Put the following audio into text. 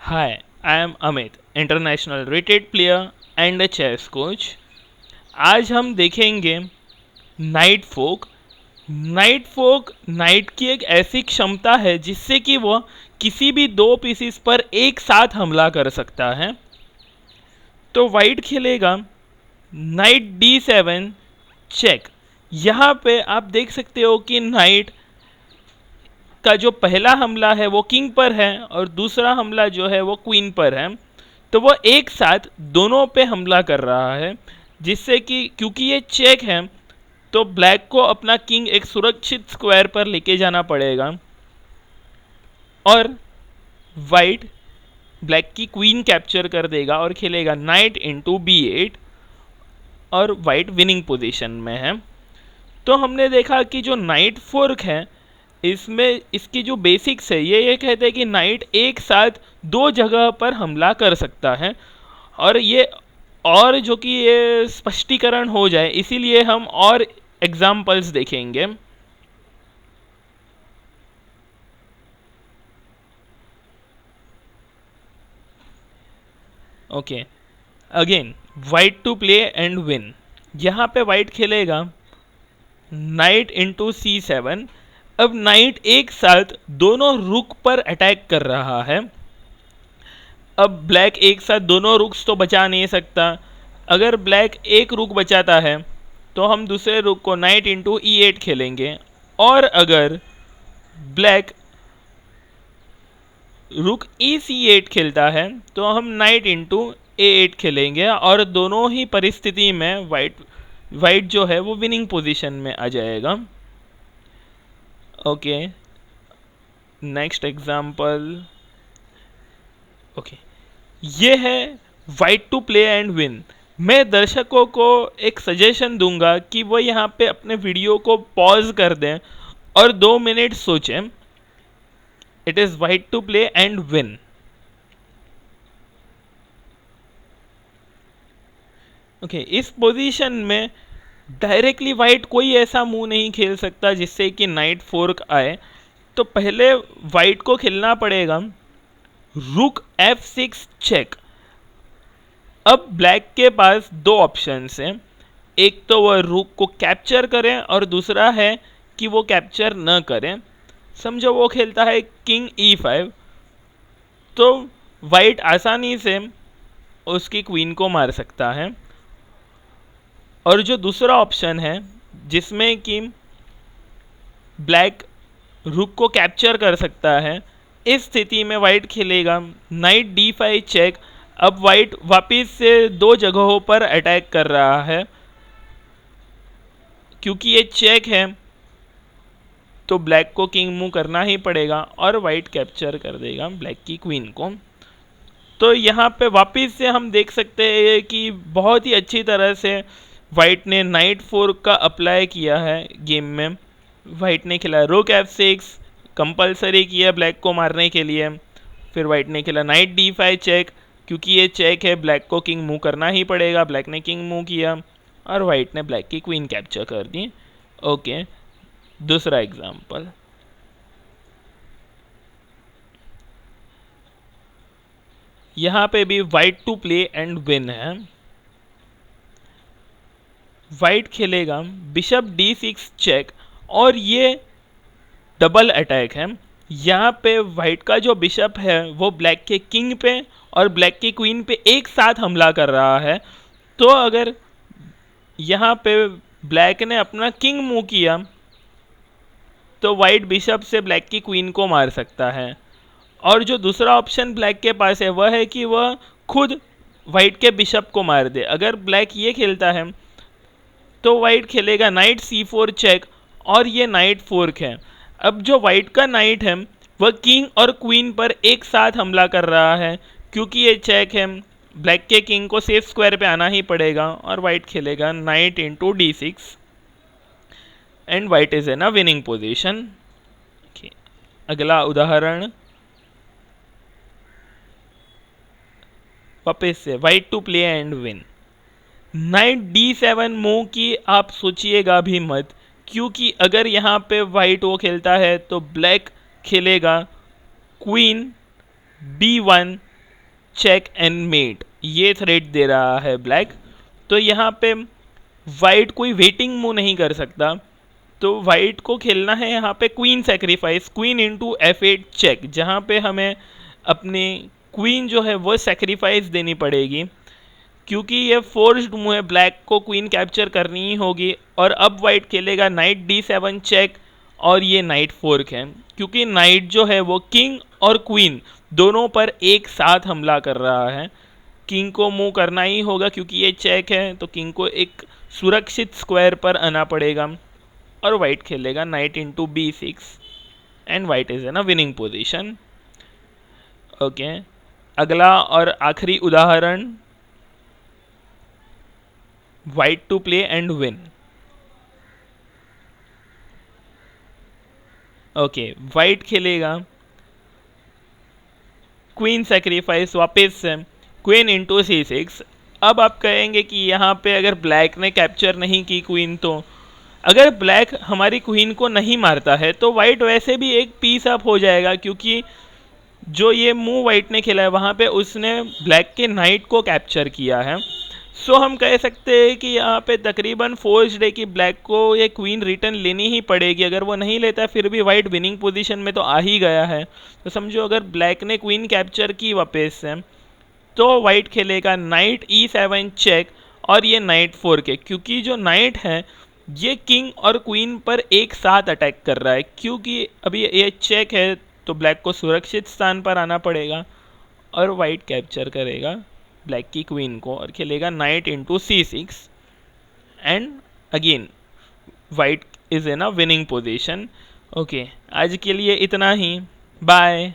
Hi, I am Amit, international rated player and a chess coach. आज हम देखेंगे knight fork. Knight fork knight की एक ऐसी क्षमता है जिससे कि वह किसी भी दो पीसीस पर एक साथ हमला कर सकता है। तो वाइट खेलेगा नाइट D7 चेक। यहाँ पे आप देख सकते हो कि नाइट का जो पहला हमला है वो किंग पर है और दूसरा हमला जो है वो क्वीन पर है। तो वो एक साथ दोनों पे हमला कर रहा है, जिससे कि क्योंकि ये चेक है तो ब्लैक को अपना किंग एक सुरक्षित स्क्वायर पर लेके जाना पड़ेगा और वाइट ब्लैक की क्वीन कैप्चर कर देगा और खेलेगा नाइट इंटू B8 और वाइट विनिंग पोजीशन में है। तो हमने देखा कि जो नाइट फोर्क है इसमें इसकी जो बेसिक्स है ये कहते हैं कि नाइट एक साथ दो जगह पर हमला कर सकता है। और ये और जो कि ये स्पष्टीकरण हो जाए इसीलिए हम और एग्जाम्पल्स देखेंगे। Okay, again white to play and win. यहाँ पे वाइट खेलेगा नाइट इंटू C7। अब नाइट एक साथ दोनों रुक पर अटैक कर रहा है। अब ब्लैक एक साथ दोनों रुक्स तो बचा नहीं सकता। अगर ब्लैक एक रुक बचाता है तो हम दूसरे रुक को नाइट इंटू E8 खेलेंगे, और अगर ब्लैक रुक EC8 खेलता है तो हम नाइट इंटू A8 खेलेंगे और दोनों ही परिस्थिति में वाइट जो है वो विनिंग पोजीशन में आ जाएगा। Okay, next example. ओके, ये है white to play and win. मैं दर्शकों को एक सजेशन दूंगा कि वो यहाँ पे अपने वीडियो को पॉज कर दें और 2 मिनट सोचें। It is white to play and win. Okay, इस पोजीशन में डायरेक्टली वाइट कोई ऐसा मूव नहीं खेल सकता जिससे कि नाइट फोर्क आए। तो पहले वाइट को खेलना पड़ेगा रुक F6 चेक। अब ब्लैक के पास दो ऑप्शंस हैं, एक तो वह रुक को कैप्चर करें और दूसरा है कि वो कैप्चर न करें। समझो वो खेलता है किंग E5, तो वाइट आसानी से उसकी क्वीन को मार सकता है। और जो दूसरा ऑप्शन है जिसमें कि ब्लैक रुक को कैप्चर कर सकता है, इस स्थिति में वाइट खेलेगा नाइट D5 चेक। अब वाइट वापस से दो जगहों पर अटैक कर रहा है। क्योंकि ये चेक है तो ब्लैक को किंग मूव करना ही पड़ेगा और वाइट कैप्चर कर देगा ब्लैक की क्वीन को। तो यहाँ पे वापस से हम देख सकते हैं कि बहुत ही अच्छी तरह से वाइट ने नाइट फोर्क का अप्लाई किया है गेम में। वाइट ने खेला रुक F6, कंपलसरी किया ब्लैक को मारने के लिए। फिर वाइट ने खेला नाइट D5 चेक, क्योंकि ये चेक है ब्लैक को किंग मूव करना ही पड़ेगा। ब्लैक ने किंग मूव किया और वाइट ने ब्लैक की क्वीन कैप्चर कर दी। ओके, दूसरा एग्जाम्पल। यहाँ पे भी white to play and win है। वाइट खेलेगा बिशप D6 चेक और ये डबल अटैक है। यहाँ पे वाइट का जो बिशप है वो ब्लैक के किंग पे और ब्लैक की क्वीन पे एक साथ हमला कर रहा है। तो अगर यहाँ पे ब्लैक ने अपना किंग मूव किया तो वाइट बिशप से ब्लैक की क्वीन को मार सकता है। और जो दूसरा ऑप्शन ब्लैक के पास है वह है कि वह खुद वाइट के बिशप को मार दे। अगर ब्लैक ये खेलता है तो वाइट खेलेगा नाइट C4 चेक और ये नाइट फोर्क है। अब जो वाइट का नाइट है वह किंग और क्वीन पर एक साथ हमला कर रहा है। क्योंकि ये चेक है ब्लैक के किंग को सेफ स्क्वायर पे आना ही पड़ेगा और वाइट खेलेगा knight into D6 and white is in a winning position. अगला उदाहरण, वापस से white to play and win. Knight D7 move की आप सोचिएगा भी मत, क्योंकि अगर यहाँ पे वाइट वो खेलता है तो ब्लैक खेलेगा queen B1 check and mate, ये थ्रेट दे रहा है ब्लैक। तो यहाँ पे वाइट कोई वेटिंग मूव नहीं कर सकता, तो वाइट को खेलना है यहाँ पे queen sacrifice, queen into F8 check, जहाँ पे हमें अपनी क्वीन जो है वो सेक्रीफाइस देनी पड़ेगी, क्योंकि ये फोर्स्ड मूव है, ब्लैक को क्वीन कैप्चर करनी ही होगी। और अब वाइट खेलेगा नाइट D7 चेक, और ये नाइट फोर्क है, क्योंकि नाइट जो है वो किंग और क्वीन दोनों पर एक साथ हमला कर रहा है। किंग को मूव करना ही होगा क्योंकि ये चेक है, तो किंग को एक सुरक्षित स्क्वायर पर आना पड़ेगा। और वाइट खेलेगा knight into B6 and white is in a winning position. Okay, अगला और आखिरी उदाहरण, white to play and win. Okay, white खेलेगा क्वीन सेक्रीफाइस, वापस से क्वीन इंटू C6। अब आप कहेंगे कि यहाँ पे अगर ब्लैक ने कैप्चर नहीं की क्वीन, तो अगर ब्लैक हमारी क्वीन को नहीं मारता है तो वाइट वैसे भी एक पीस अप हो जाएगा, क्योंकि जो ये मूव वाइट ने खेला है वहाँ पे उसने ब्लैक के नाइट को कैप्चर किया है। सो हम कह सकते हैं कि यहाँ पे तकरीबन फोर्स्ड है कि ब्लैक को ये क्वीन रिटर्न लेनी ही पड़ेगी। अगर वो नहीं लेता है फिर भी वाइट विनिंग पोजीशन में तो आ ही गया है। तो समझो अगर ब्लैक ने क्वीन कैप्चर की वापस से, तो वाइट खेलेगा नाइट E7 चेक, और ये नाइट 4 के, क्योंकि जो नाइट है ये किंग और क्वीन पर एक साथ अटैक कर रहा है। क्योंकि अभी ये चेक है तो ब्लैक को सुरक्षित स्थान पर आना पड़ेगा, और वाइट कैप्चर करेगा ब्लैक की क्वीन को और खेलेगा knight into C6 and again white is in a winning position. Okay, आज के लिए इतना ही, बाय।